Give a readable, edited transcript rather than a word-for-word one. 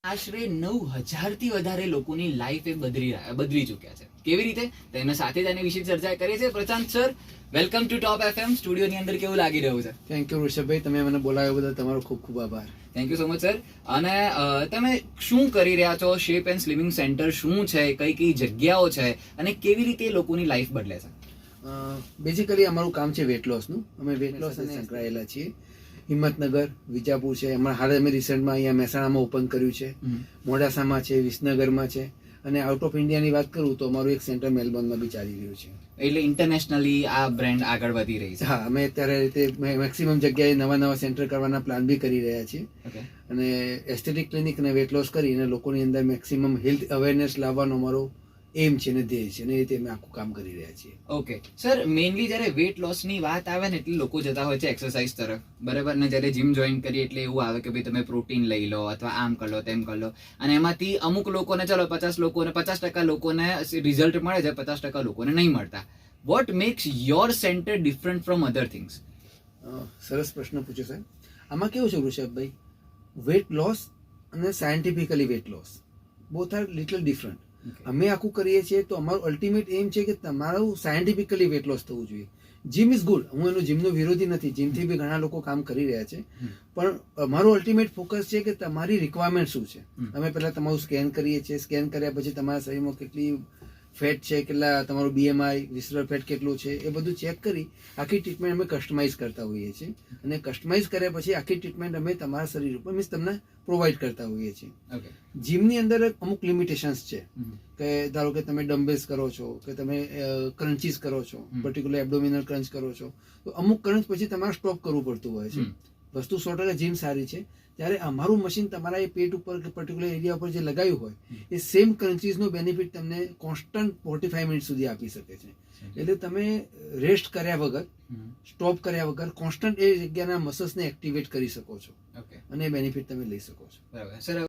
આશરે 9,000 થી વધારે લોકોની લાઈફ એ બદલી ચૂક્યા છે. કેવી રીતે? તો એના સાથે જ આની વિશે ચર્ચા કરીએ છીએ. Prashant sir, welcome to top FM. સ્ટુડિયોની અંદર કેવું લાગી રહ્યું છે? થેન્ક યુ ઋષભભાઈ, તમે મને બોલાવ્યો બદલ તમારો ખૂબ ખૂબ આભાર. Thank you so much sir. અને તમે શું કરી રહ્યા છો? શેપ એન્ડ સ્લિમિંગ સેન્ટર શું છે, કઈ કઈ જગ્યાઓ છે અને કેવી રીતે લોકોની લાઈફ બદલે છે? બેઝિકલી અમારું કામ છે વેટ લોસનું. અમે વેટ લોસ સાથે સંકળાયેલા છીએ. હિંમતનગર, વિજાપુર છે, હમણાં હાલ અમે રિસેન્ટમાં અહીંયા મહેસાણામાં ઓપન કર્યું છે, મોડાસામાં છે, વિસનગરમાં છે, અને આઉટ ઓફ ઇન્ડિયાની વાત કરું તો અમારું એક સેન્ટર મેલબોર્નમાં બી ચાલી રહ્યું છે. એટલે ઇન્ટરનેશનલી આ બ્રાન્ડ આગળ વધી રહી છે. હા, અમે અત્યારે રીતે મેક્સિમમ જગ્યાએ નવા સેન્ટર કરવાના પ્લાન બી કરી રહ્યા છીએ. અને એસ્થેટિક ક્લિનિક અને વેટ લોસ કરીને લોકોની અંદર મેક્સિમમ હેલ્થ અવેરનેસ લાવવાનો અમારો એમ છે ને ધ્યેય છે, અને એ રીતે અમે આખું કામ કરી રહ્યા છીએ. ઓકે સર, મેઇનલી જ્યારે વેટ લોસની વાત આવે ને એટલે લોકો જતા હોય છે એક્સરસાઇઝ તરફ, બરાબર? ને જ્યારે જીમ જોઈન કરીએ એટલે એવું આવે કે ભાઈ તમે પ્રોટીન લઈ લો અથવા આમ કરી લો તેમ કરી લો, અને એમાંથી અમુક લોકોને ચલો 50% લોકોને રિઝલ્ટ મળે છે, 50% લોકોને નહીં મળતા. What makes your centre different from other things? સરસ પ્રશ્ન પૂછ્યો સાહેબ. આમાં કેવું છે ઋષભભાઈ, વેટ લોસ અને scientifically weight loss both are little different. અમે આખું કરીએ છીએ તો અમારું અલ્ટિમેટ એમ છે કે તમારું સાયન્ટિફિકલી વેટ લોસ થવું જોઈએ. જીમ ઇઝ ગુડ, હું એનો જીમનો વિરોધી નથી, જીમથી બી ઘણા લોકો કામ કરી રહ્યા છે, પણ અમારું અલ્ટિમેટ ફોકસ છે કે તમારી રિક્વાયરમેન્ટ શું છે. અમે પહેલા તમારું સ્કેન કરીએ છીએ, સ્કેન કર્યા પછી તમારા શરીરમાં કેટલી ફેટ છે, કેટલા તમારું બીએમઆઈ, વિસરલ ફેટ કેટલું છે, એ બધું ચેક કરી આખી ટ્રીટમેન્ટ અમે કસ્ટમાઇઝ કરતા હોઈએ છીએ, અને કસ્ટમાઇઝ કર્યા પછી આખી ટ્રીટમેન્ટ અમે તમારા શરીર ઉપર મીન્સ તમને પ્રોવાઈડ કરતા હોઈએ છીએ. જીમની અંદર અમુક લિમિટેશન્સ છે કે ધારો કે તમે ડમ્બેલ્સ કરો છો, કે તમે ક્રન્ચીસ કરો છો, પર્ટિક્યુલર એબ્ડોમિનલ ક્રંચ કરો છો, તો અમુક ક્રંચ પછી તમારે સ્ટોપ કરવું પડતું હોય છે. વસ્તુ 100% જીમ સારી છે, ત્યારે અમારું મશીન તમારા એ પેટ ઉપર કે પર્ટિક્યુલર એરિયા ઉપર જે લગાવ્યું હોય એ સેમ ક્રન્ચીસનો બેનિફિટ તમને કોન્સ્ટન્ટ 45 મિનિટ સુધી આપી શકે છે. એટલે તમે રેસ્ટ કર્યા વગર, સ્ટોપ કર્યા વગર કોન્સ્ટન્ટ એ જગ્યાના મસલ્સને એક્ટિવેટ કરી શકો છો, અને એ બેનિફિટ તમે લઈ શકો છો. બરાબર સર.